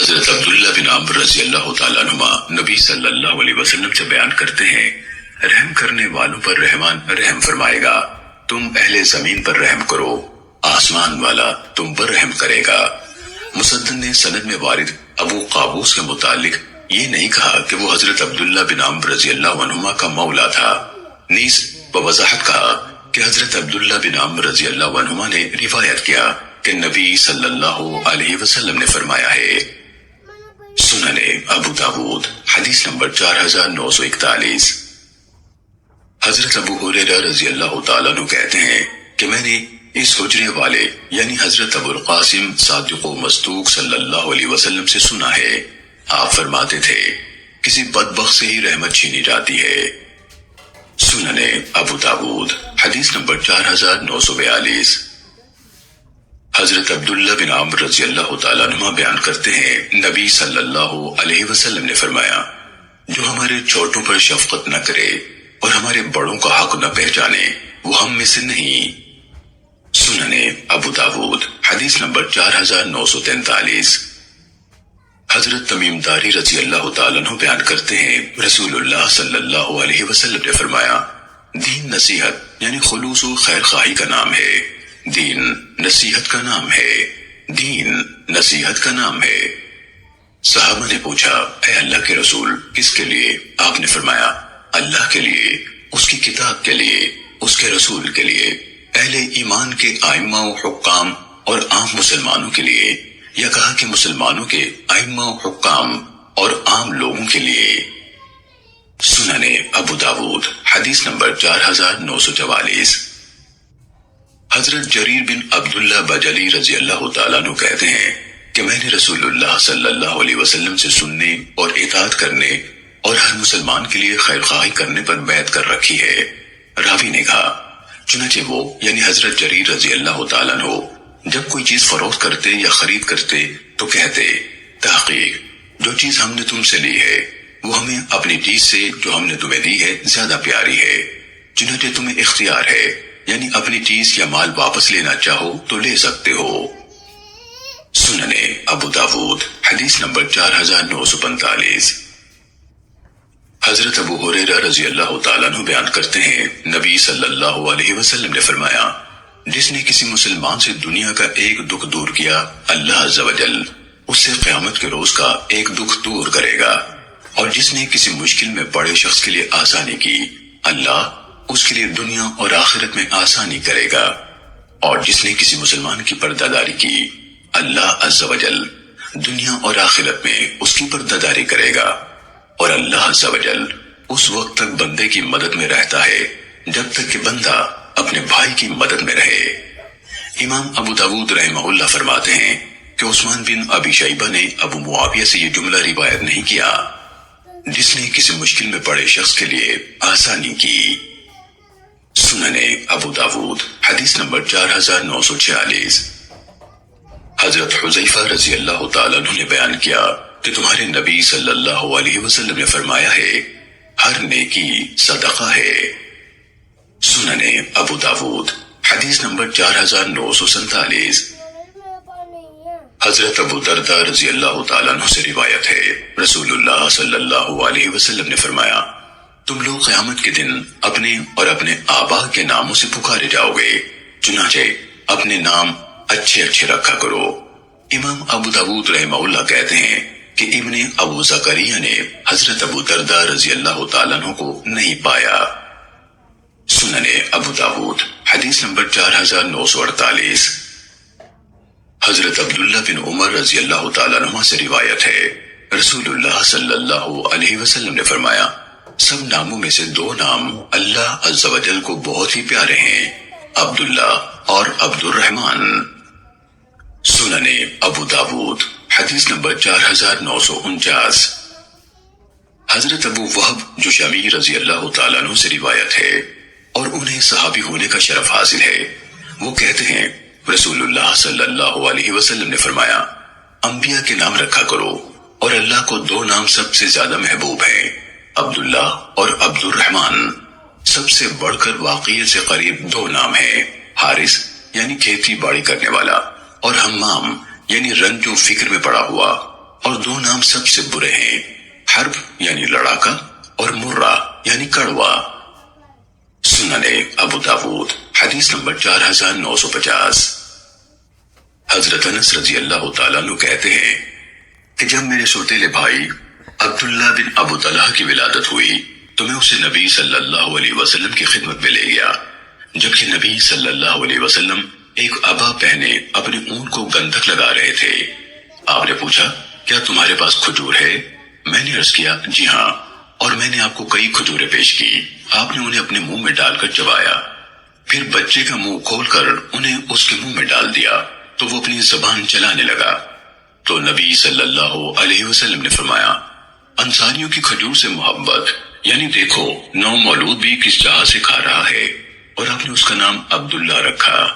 حضرت عبداللہ بن عمرو رضی اللہ تعالیٰ عنہما نبی صلی اللہ علیہ وسلم سے بیان کرتے ہیں، رحم کرنے والوں پر رحمان رحم فرمائے گا، تم اہل زمین پر رحم کرو، آسمان والا تم پر رحم کرے گا۔ مسدد نے سند میں وارد ابو قابوس کے متعلق یہ نہیں کہا کہ وہ حضرت عبداللہ بن عمرو رضی اللہ عنہما کا مولا تھا، نیز بوضاحت کہا کہ حضرت عبداللہ بن عمرو رضی اللہ عنہما نے روایت کیا کہ نبی صلی اللہ علیہ وسلم نے فرمایا ہے۔ سنن ابو داود حدیث نمبر 4941۔ حضرت ابو ہریرہ رضی اللہ تعالیٰ عنہ کہتے ہیں کہ میں نے اس حجرے والے یعنی حضرت ابو القاسم صادق و مصدوق صلی اللہ علیہ وسلم سے سنا ہے، آپ فرماتے تھے کسی بدبخت سے ہی رحمت چھینی جاتی ہے۔ سنن ابو داود حدیث نمبر 4942۔ حضرت عبداللہ بن عمرو رضی اللہ تعالیٰ عنہ بیان کرتے ہیں، نبی صلی اللہ علیہ وسلم نے فرمایا، جو ہمارے چھوٹوں پر شفقت نہ کرے اور ہمارے بڑوں کا حق نہ پہچانے وہ ہم میں سے نہیں۔ سنن ابو داود حدیث نمبر 4943۔ حضرت تمیم داری رضی اللہ تعالیٰ عنہ بیان کرتے ہیں، رسول اللہ صلی اللہ علیہ وسلم نے فرمایا، دین نصیحت یعنی خلوص و خیر خواہی کا نام ہے، دین نصیحت کا نام ہے، دین نصیحت کا نام ہے۔ صحابہ نے پوچھا، اے اللہ کے رسول کس کے لیے؟ آپ نے فرمایا، اللہ کے لیے، اس کی کتاب کے لیے، اس کے رسول کے لیے، اہل ایمان کے ائمہ و حکام اور عام مسلمانوں کے لیے، یا کہا کہ مسلمانوں کے ائمہ و حکام اور عام لوگوں کے لیے۔ سنن ابو داود حدیث نمبر 4944۔ حضرت جریر بن عبداللہ بجلی رضی اللہ تعالیٰ عنہ کہتے ہیں کہ میں نے رسول اللہ صلی اللہ علیہ وسلم سے سننے اور اطاعت کرنے اور ہر مسلمان کے لیے خیر خواہی کرنے پر بیعت کر رکھی ہے۔ راوی نے کہا، چنانچہ وہ یعنی حضرت جریر رضی اللہ تعالیٰ عنہ جب کوئی چیز فروخت کرتے یا خرید کرتے تو کہتے، تحقیق جو چیز ہم نے تم سے لی ہے وہ ہمیں اپنی چیز سے جو ہم نے تمہیں دی ہے زیادہ پیاری ہے، چنانچہ تمہیں اختیار ہے، یعنی اپنی چیز یا مال واپس لینا چاہو تو لے سکتے ہو۔ سنن ابو داود حدیث نمبر 4945۔ حضرت ابو ہریرہ رضی اللہ تعالیٰ عنہ بیان کرتے ہیں، نبی صلی اللہ علیہ وسلم نے فرمایا، جس نے کسی مسلمان سے دنیا کا ایک دکھ دور کیا، اللہ عز و جل اس سے قیامت کے روز کا ایک دکھ دور کرے گا، اور جس نے کسی مشکل میں پڑے شخص کے لیے آسانی کی، اللہ اس کے لیے دنیا اور آخرت میں آسانی کرے گا، اور جس نے کسی مسلمان کی پردہ داری کی، اللہ عز و جل دنیا اور آخرت میں اس کی پردہ داری کرے گا، اور اللہ عز و جل اس وقت تک بندے کی مدد میں رہتا ہے جب تک کہ بندہ اپنے بھائی کی مدد میں رہے۔ امام ابو داود رحمہ اللہ فرماتے ہیں کہ عثمان بن ابی شیبہ نے ابو معاویہ سے یہ جملہ روایت نہیں کیا، جس نے کسی مشکل میں پڑے شخص کے لیے آسانی کی۔ سنن ابو داود حدیث نمبر 4946۔ حضرت حذیفہ رضی اللہ تعالیٰ عنہ نے بیان کیا کہ تمہارے نبی صلی اللہ علیہ وسلم نے فرمایا ہے، ہر نیکی صدقہ ہے۔ سنن ابو داود حدیث نمبر 4947۔ حضرت ابو دردہ رضی اللہ تعالیٰ عنہ سے روایت ہے، رسول اللہ صلی اللہ علیہ وسلم نے فرمایا، تم لوگ قیامت کے دن اپنے اور اپنے آبا کے ناموں سے پکارے جاؤ گے، چنانچہ اپنے نام اچھے اچھے رکھا کرو۔ امام ابو داود رحمہ اللہ کہتے ہیں کہ ابن ابو زکریا نے حضرت ابو دردہ رضی اللہ تعالیٰ عنہ کو نہیں پایا۔ سنن ابو داود حدیث نمبر 4948۔ حضرت عبداللہ بن عمر رضی اللہ تعالیٰ عنہ سے روایت ہے، رسول اللہ صلی اللہ علیہ وسلم نے فرمایا، سب ناموں میں سے دو نام اللہ عز و جل کو بہت ہی پیارے ہیں، عبداللہ اور عبد الرحمن۔ سنن ابو داود حدیث نمبر 4949۔ حضرت ابو وہب جشمی رضی اللہ تعالیٰ عنہ سے روایت ہے اور انہیں صحابی ہونے کا شرف حاصل ہے، وہ کہتے ہیں رسول اللہ صلی اللہ علیہ وسلم نے فرمایا، انبیاء کے نام رکھا کرو، اور اللہ کو دو نام سب سے زیادہ محبوب ہیں، عبداللہ اور عبد الرحمن۔ سب سے بڑھ کر واقعیت سے قریب دو نام ہیں، حارث یعنی کھیتی باڑی کرنے والا، اور حمام یعنی رنج و فکر میں پڑا ہوا، اور دو نام سب سے برے ہیں، حرب یعنی لڑاکا اور مرہ یعنی کڑوا۔ سنن ابو داود حدیث نمبر 4950۔ حضرت انس رضی اللہ تعالیٰ عنہ کہتے ہیں کہ جب میرے سوتیلے بھائی عبداللہ بن ابو طلحہ کی ولادت ہوئی تو میں اسے نبی صلی اللہ علیہ وسلم کی خدمت میں لے گیا، جبکہ نبی صلی اللہ علیہ وسلم ایک عبا پہنے اپنے اونٹ کو گندھک لگا رہے تھے۔ آپ نے پوچھا کیا تمہارے پاس کھجور ہے؟ میں نے عرض کیا جی ہاں، اور میں نے آپ کو کئی کھجوریں پیش کی۔ آپ نے انہیں اپنے منہ میں ڈال کر چبایا، پھر بچے کا منہ کھول کر انہیں اس کے منہ میں ڈال دیا تو وہ اپنی زبان چلانے لگا۔ تو نبی صلی اللہ علیہ وسلم نے فرمایا انصاریوں کی کھجور سے محبت، یعنی دیکھو نو مولود بھی کس چاہ سے کھا رہا ہے، اور آپ نے اس کا نام عبداللہ رکھا۔